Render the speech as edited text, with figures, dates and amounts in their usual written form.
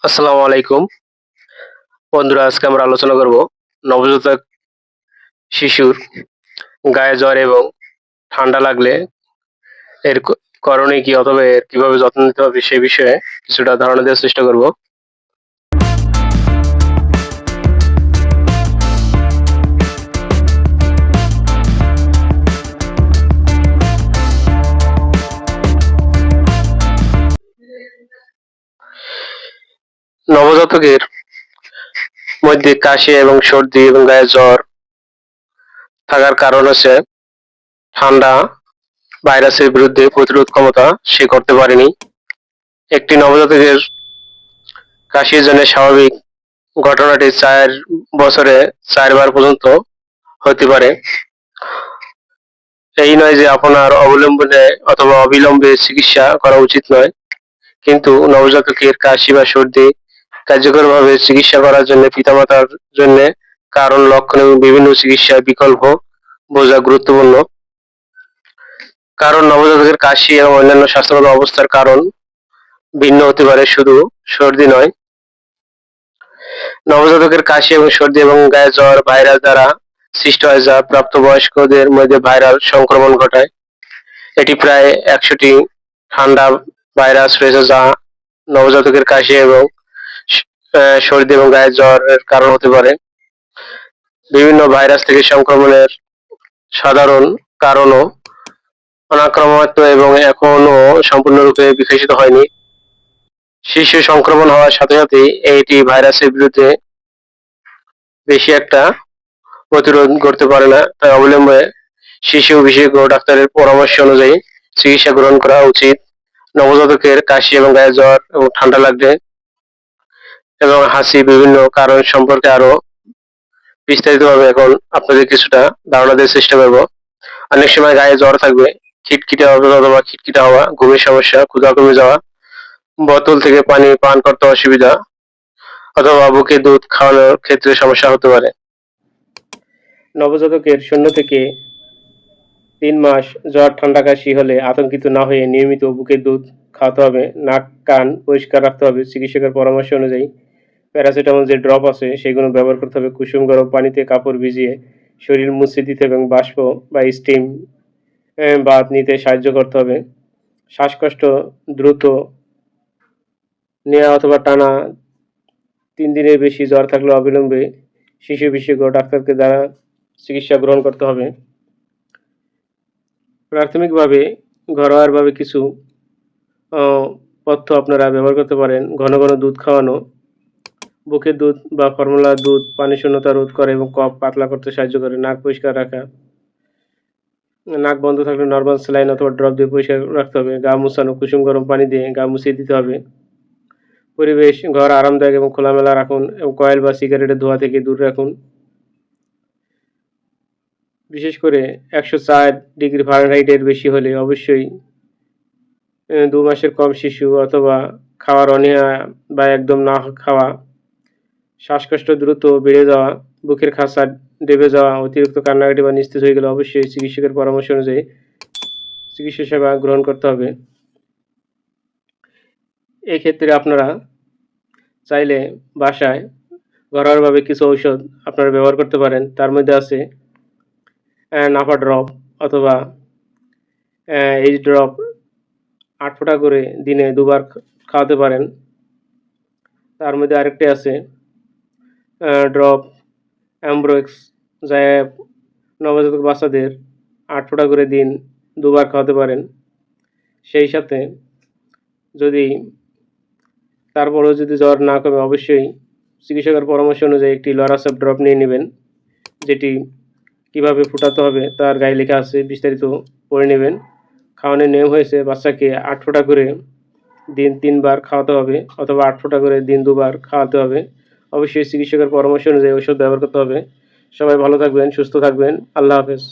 আসসালামু আলাইকুম। বন্ধুরা, আজকে আমরা আলোচনা করব নবজাতক শিশুর গায়ে জ্বর এবং ঠান্ডা লাগলে এর করণীয় কি অথবা এর কিভাবে যত্ন নিতে হবে সে বিষয়ে কিছুটা ধারণা দেওয়ার চেষ্টা করব। নবজাতকের মধ্যে কাশি এবং সর্দি এবং গায়ে জ্বর থাকার কারণ হচ্ছে ঠান্ডা ভাইরাসের বিরুদ্ধে প্রতিরোধ ক্ষমতা সে করতে পারেনি। একটি নবজাতকের কাশির জন্য স্বাভাবিক ঘটনাটি ৪ বছরে ৪ বার পর্যন্ত হতে পারে। এই নয় যে আপনার অবলম্বনে অথবা অবিলম্বে চিকিৎসা করা উচিত নয়, কিন্তু নবজাতকের কাশি বা সর্দি কার্যকরভাবে চিকিৎসা করার জন্য পিতামাতার জন্য কারণ, লক্ষণ এবং বিভিন্ন চিকিৎসার বিকল্প বোঝা গুরুত্বপূর্ণ। কারণ নবজাতকের কাশি এবং অন্যান্য স্বাস্থ্যগত অবস্থার কারণ ভিন্ন হতে পারে, শুধু সর্দি নয়। নবজাতকের কাশি এবং সর্দি এবং গায়ে জ্বর ভাইরাস দ্বারা সৃষ্ট হয়, যা প্রাপ্তবয়স্কদের মধ্যে ভাইরাল সংক্রমণ ঘটায়। এটি প্রায় ১০০টি ঠান্ডা ভাইরাস রয়েছে যা নবজাতকের কাশি এবং সর্দি এবং গায়ে জ্বরের কারণ হতে পারে। বিভিন্ন ভাইরাস থেকে সংক্রমণের সাধারণ কারণও অনাক্রমণাত্মক এবং এখনো সম্পূর্ণরূপে বিকশিত হয়নি। শিশু সংক্রমণ হওয়ার সাথে সাথে এটি ভাইরাসের বিরুদ্ধে বেশি একটা প্রতিরোধ করতে পারে না, তাই অবিলম্বে শিশু বিশেষজ্ঞ ডাক্তারের পরামর্শ অনুযায়ী চিকিৎসা গ্রহণ করা উচিত। নবজাতকের কাশি এবং গায়ে জ্বর এবং ঠান্ডা লাগলে এবং হাসি বিভিন্ন কারণ সম্পর্কে আরো বিস্তারিতভাবে এখন আপনাদের কিছুটা ধারণা দেওয়ার চেষ্টা করব। অনেক সময় গায়ে জ্বর থাকবে, খিটখিটে হবে অথবা খিটখিটে হওয়া, ঘুমের সমস্যা, ক্ষুধা কমে যাওয়া, বোতল থেকে পানি পান করতে অসুবিধা অথবা বুকে দুধ খাওয়ানোর ক্ষেত্রে সমস্যা হতে পারে। নবজাতকের 0 থেকে 3 মাস জ্বর ঠান্ডা কাশি হলে আতঙ্কিত না হয়ে নিয়মিত বুকের দুধ খাওয়াতে হবে, নাক কান পরিষ্কার রাখতে হবে। চিকিৎসকের পরামর্শ অনুযায়ী প্যারাসিটামল যে ড্রপ আছে সেগুলো ব্যবহার করতে হবে। কুসুম গরম পানিতে কাপড় ভিজিয়ে শরীর মুছে দিতে এবং বাষ্প বা স্টিম বাথ নিতে সাহায্য করতে হবে। শ্বাসকষ্ট দ্রুত নেওয়া অথবা টানা 3 দিনের বেশি জ্বর থাকলে অবিলম্বে শিশু বিশেষজ্ঞ ডাক্তারকে দ্বারা চিকিৎসা গ্রহণ করতে হবে। প্রাথমিকভাবে ঘরোয়াভাবে কিছু পথ্য আপনারা ব্যবহার করতে পারেন। ঘন ঘন দুধ খাওয়ানো, বুকের দুধ বা ফর্মুলা দুধ পানি শূন্যতা রোধ করে এবং কফ পাতলা করতে সাহায্য করে। নাক পরিষ্কার রাখা, নাক বন্ধ থাকলে নর্মাল স্যালাইন অথবা ড্রপ দিয়ে পরিষ্কার রাখতে হবে। গা মুছানো, কুসুম গরম পানি দিয়ে গা মুছিয়ে দিতে হবে। পরিবেশ ঘর আরামদায়ক এবং খোলামেলা রাখুন এবং কয়েল বা সিগারেটের ধোঁয়া থেকে দূর রাখুন। বিশেষ করে ১০৪ ডিগ্রি ফারেনহাইটের বেশি হলে অবশ্যই ২ মাসের কম শিশু অথবা খাওয়ার অনীহা বা একদম না খাওয়া, শ্বাসকষ্ট দ্রুত বেড়ে যাওয়া, বুকের খাঁচা ডেবে যাওয়া, অতিরিক্ত কান্নাকাটি বা নিস্তেজ হয়ে গেলে অবশ্যই চিকিৎসকের পরামর্শ অনুযায়ী চিকিৎসা সেবা গ্রহণ করতে হবে। এই ক্ষেত্রে আপনারা চাইলে বাসায় ঘরোয়াভাবে কিছু ঔষধ আপনারা ব্যবহার করতে পারেন। তার মধ্যে আছে নাফা ড্রপ অথবা এইচ ড্রপ ৮ ফোঁটা করে দিনে ২ বার খাওয়াতে পারেন। তার মধ্যে আরেকটি আছে ড্রপ অ্যামব্রোক্স, যা নবজাতক বাচ্চাদের ৮ ফোঁটা করে দিন ২ বার খাওয়াতে পারেন। সেই সাথে যদি তারপরেও যদি জ্বর না কমে অবশ্যই চিকিৎসকের পরামর্শ অনুযায়ী একটি লরাসেপ ড্রপ নিয়ে নেবেন, যেটি কিভাবে ফুটাতে হবে তার গায়ে লেখা আছে, বিস্তারিত পড়ে নেবেন। খাওয়ানোর নিয়ম হয়েছে বাচ্চাকে ৮ ফোঁটা করে দিন ৩ বার খাওয়াতে হবে অথবা ৮ ফোঁটা করে দিন ২ বার খাওয়াতে হবে। অবশ্যই চিকিৎসকের পরামর্শ অনুযায়ী ওষুধ ব্যবহার করতে হবে। সবাই ভালো থাকবেন, সুস্থ থাকবেন। আল্লাহ হাফেজ।